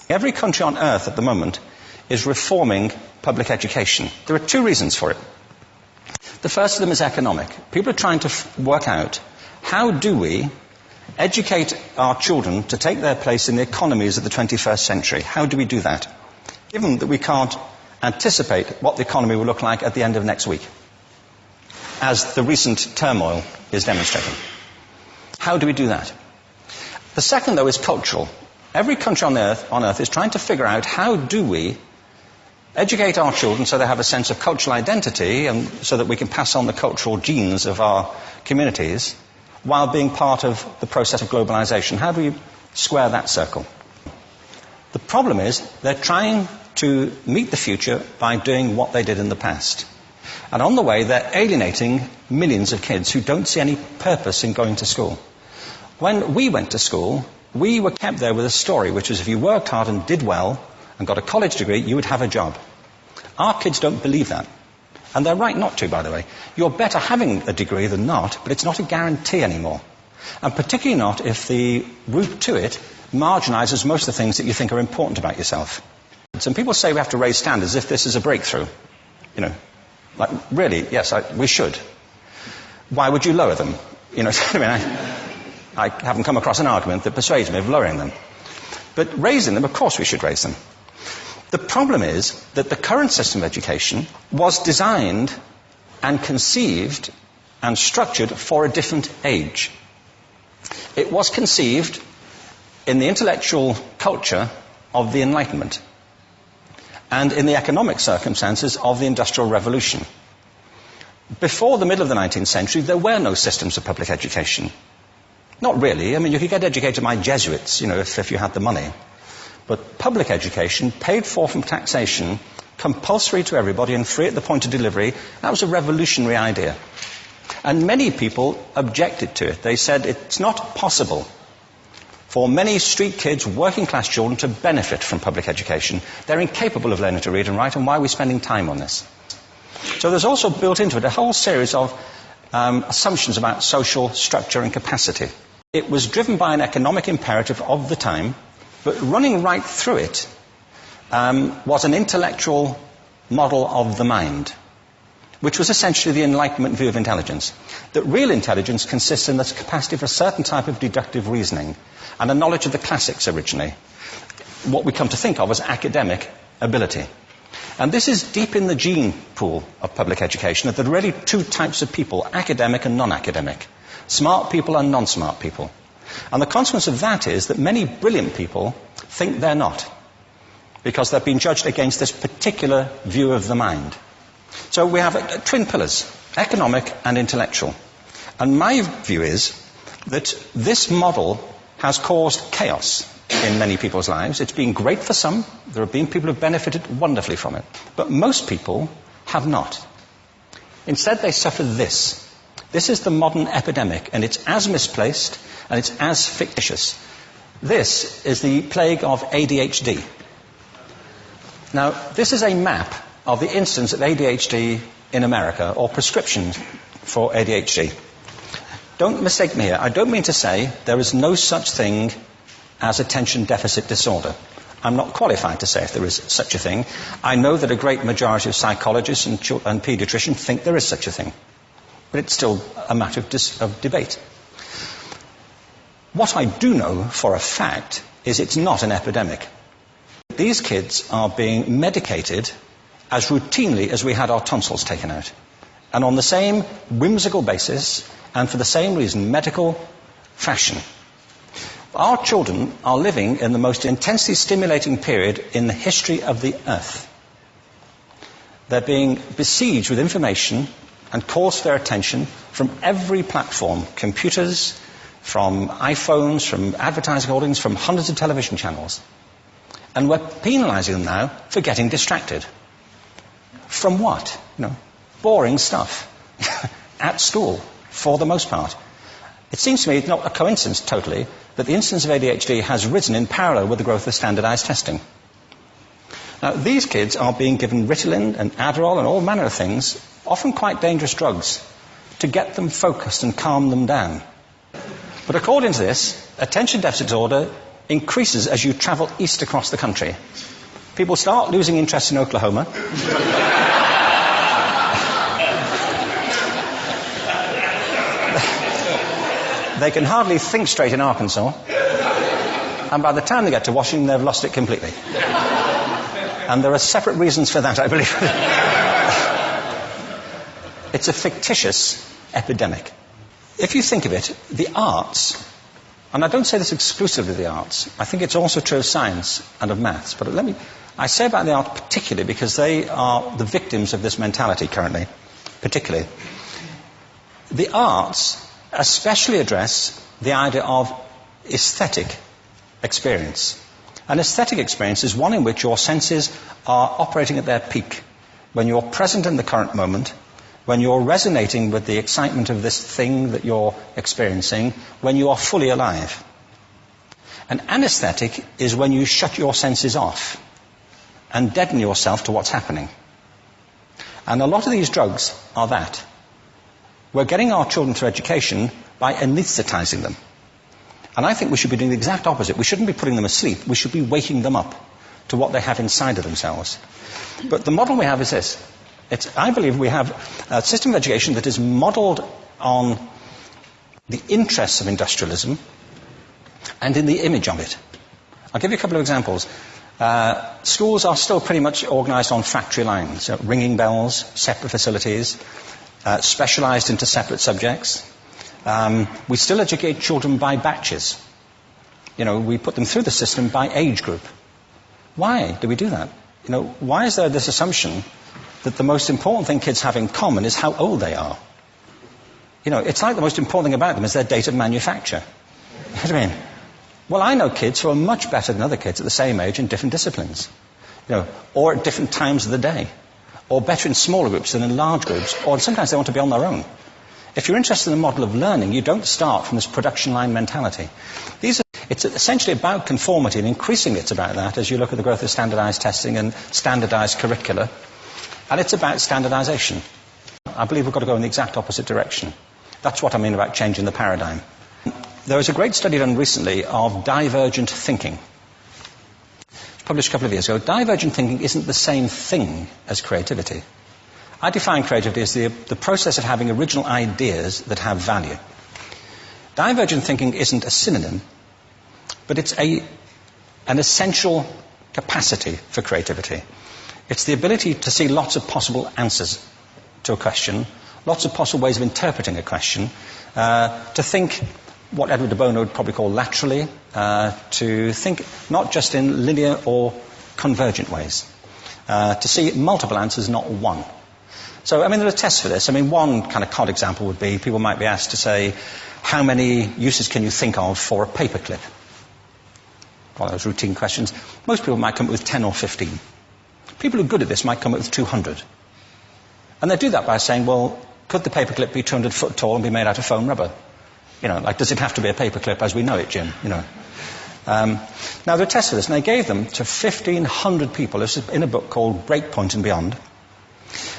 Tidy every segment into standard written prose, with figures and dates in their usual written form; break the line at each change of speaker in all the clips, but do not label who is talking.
Every country on earth at the moment is reforming public education. There are two reasons for it. The first of them is economic. People are trying to work out, how do we educate our children to take their place in the economies of the 21st century? How do we do that, given that we can't anticipate what the economy will look like at the end of next week, as the recent turmoil is demonstrating? How do we do that? The second, though, is cultural. Every country on earth is trying to figure out, how do we educate our children so they have a sense of cultural identity and so that we can pass on the cultural genes of our communities while being part of the process of globalization. How do we square that circle? The problem is they're trying to meet the future by doing what they did in the past. And on the way, they're alienating millions of kids who don't see any purpose in going to school. When we went to school, we were kept there with a story, which was if you worked hard and did well and got a college degree, you would have a job. Our kids don't believe that. And they're right not to, by the way. You're better having a degree than not, but it's not a guarantee anymore. And particularly not if the route to it marginalizes most of the things that you think are important about yourself. Some people say we have to raise standards as if this is a breakthrough. You know, like, really, yes, we should. Why would you lower them? You know, I haven't come across an argument that persuades me of lowering them. But raising them, of course we should raise them. The problem is that the current system of education was designed and conceived and structured for a different age. It was conceived in the intellectual culture of the Enlightenment and in the economic circumstances of the Industrial Revolution. Before the middle of the 19th century, there were no systems of public education. Not really. I mean, you could get educated by Jesuits, you know, if you had the money. But public education, paid for from taxation, compulsory to everybody and free at the point of delivery, that was a revolutionary idea. And many people objected to it. They said it's not possible for many street kids, working class children, to benefit from public education. They're incapable of learning to read and write, and why are we spending time on this? So there's also built into it a whole series of assumptions about social structure and capacity. It was driven by an economic imperative of the time, but running right through it was an intellectual model of the mind, which was essentially the Enlightenment view of intelligence. That real intelligence consists in the capacity for a certain type of deductive reasoning and a knowledge of the classics originally, what we come to think of as academic ability. And this is deep in the gene pool of public education, that there are really two types of people, academic and non-academic, smart people and non-smart people. And the consequence of that is that many brilliant people think they're not, because they've been judged against this particular view of the mind. So we have twin pillars, economic and intellectual. And my view is that this model has caused chaos in many people's lives. It's been great for some. There have been people who have benefited wonderfully from it. But most people have not. Instead, they suffer this. This is the modern epidemic, and it's as misplaced and it's as fictitious. This is the plague of ADHD. Now, this is a map of the incidence of ADHD in America, or prescriptions for ADHD. Don't mistake me here. I don't mean to say there is no such thing as attention deficit disorder. I'm not qualified to say if there is such a thing. I know that a great majority of psychologists and paediatricians think there is such a thing. But it's still a matter of debate. What I do know for a fact is it's not an epidemic. These kids are being medicated as routinely as we had our tonsils taken out. And on the same whimsical basis, and for the same reason, medical fashion. Our children are living in the most intensely stimulating period in the history of the earth. They're being besieged with information and calls for their attention from every platform, computers, from iPhones, from advertising holdings, from hundreds of television channels. And we're penalizing them now for getting distracted. From what? Boring stuff. At school, for the most part. It seems to me it's not a coincidence totally that the incidence of ADHD has risen in parallel with the growth of standardized testing. Now, these kids are being given Ritalin and Adderall and all manner of things, often quite dangerous drugs, to get them focused and calm them down. But according to this, attention deficit disorder increases as you travel east across the country. People start losing interest in Oklahoma. They can hardly think straight in Arkansas. And by the time they get to Washington, they've lost it completely. And there are separate reasons for that, I believe. It's a fictitious epidemic. If you think of it, the arts, and I don't say this exclusively of the arts, I think it's also true of science and of maths, but I say about the arts particularly because they are the victims of this mentality currently, particularly. The arts especially address the idea of aesthetic experience. An aesthetic experience is one in which your senses are operating at their peak, when you're present in the current moment, when you're resonating with the excitement of this thing that you're experiencing, when you are fully alive. An anesthetic is when you shut your senses off and deaden yourself to what's happening. And a lot of these drugs are that. We're getting our children through education by anesthetizing them. And I think we should be doing the exact opposite. We shouldn't be putting them asleep. We should be waking them up to what they have inside of themselves. But the model we have is this. I believe we have a system of education that is modeled on the interests of industrialism and in the image of it. I'll give you a couple of examples. Schools are still pretty much organized on factory lines, ringing bells, separate facilities, specialized into separate subjects. We still educate children by batches. We put them through the system by age group. Why do we do that? Why is there this assumption that the most important thing kids have in common is how old they are? It's like the most important thing about them is their date of manufacture. You know what I mean? Well, I know kids who are much better than other kids at the same age in different disciplines, or at different times of the day, or better in smaller groups than in large groups, or sometimes they want to be on their own. If you're interested in the model of learning, you don't start from this production line mentality. It's essentially about conformity, and increasingly it's about that as you look at the growth of standardized testing and standardized curricula. And it's about standardization. I believe we've got to go in the exact opposite direction. That's what I mean about changing the paradigm. There was a great study done recently of divergent thinking. It was published a couple of years ago. Divergent thinking isn't the same thing as creativity. I define creativity as the process of having original ideas that have value. Divergent thinking isn't a synonym, but it's an essential capacity for creativity. It's the ability to see lots of possible answers to a question, lots of possible ways of interpreting a question, to think what Edward de Bono would probably call laterally, to think not just in linear or convergent ways, to see multiple answers, not one. So, there are tests for this. One kind of cod example would be people might be asked to say, how many uses can you think of for a paperclip? One of those routine questions. Most people might come up with 10 or 15. People who are good at this might come up with 200. And they do that by saying, well, could the paperclip be 200 foot tall and be made out of foam rubber? Does it have to be a paperclip as we know it, Jim? Now, there are tests for this, and they gave them to 1,500 people. This is in a book called Breakpoint and Beyond.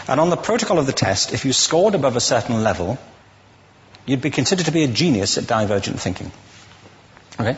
And on the protocol of the test, if you scored above a certain level, you'd be considered to be a genius at divergent thinking. Okay?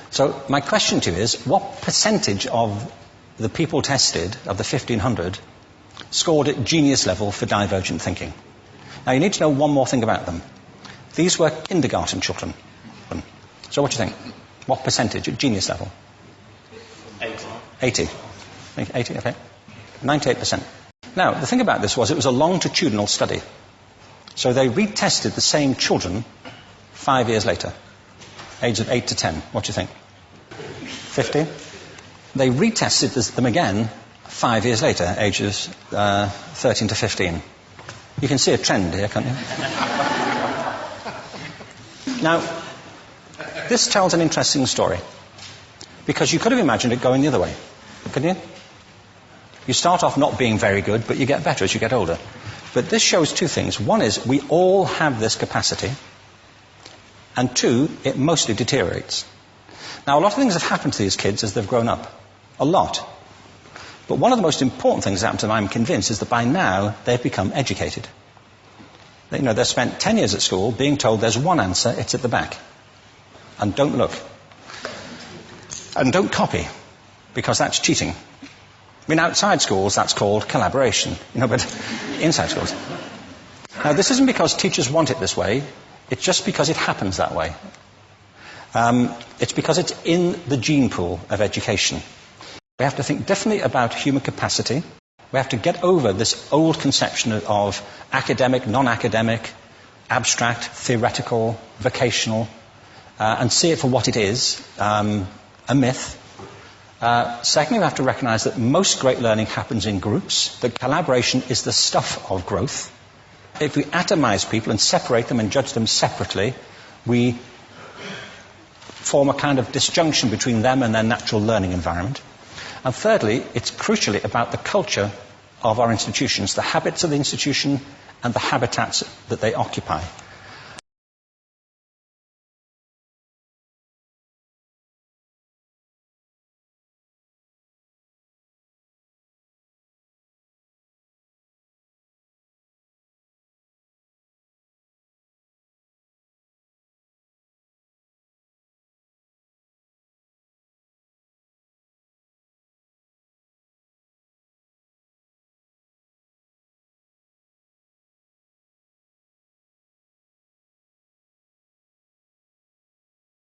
So my question to you is, what percentage of the people tested, of the 1,500, scored at genius level for divergent thinking? Now, you need to know one more thing about them. These were kindergarten children. So what do you think? What percentage at genius level? 80. 80, okay. 98%. Now, the thing about this was it was a longitudinal study. So they retested the same children 5 years later, ages of 8 to 10. What do you think? 50? They retested them again 5 years later, ages 13 to 15. You can see a trend here, can't you? Now, this tells an interesting story, because you could have imagined it going the other way, couldn't you? You start off not being very good, but you get better as you get older. But this shows two things. One is we all have this capacity, and two, it mostly deteriorates. Now, a lot of things have happened to these kids as they've grown up. A lot. But one of the most important things that happened to them, I'm convinced, is that by now they've become educated. They've spent 10 years at school being told there's one answer, it's at the back. And don't look. And don't copy, because that's cheating. I mean, outside schools, that's called collaboration, but inside schools. Now, this isn't because teachers want it this way, it's just because it happens that way. It's because it's in the gene pool of education. We have to think differently about human capacity. We have to get over this old conception of academic, non-academic, abstract, theoretical, vocational, and see it for what it is, a myth. Secondly, we have to recognise that most great learning happens in groups, that collaboration is the stuff of growth. If we atomise people and separate them and judge them separately, we form a kind of disjunction between them and their natural learning environment. And thirdly, it's crucially about the culture of our institutions, the habits of the institution and the habitats that they occupy.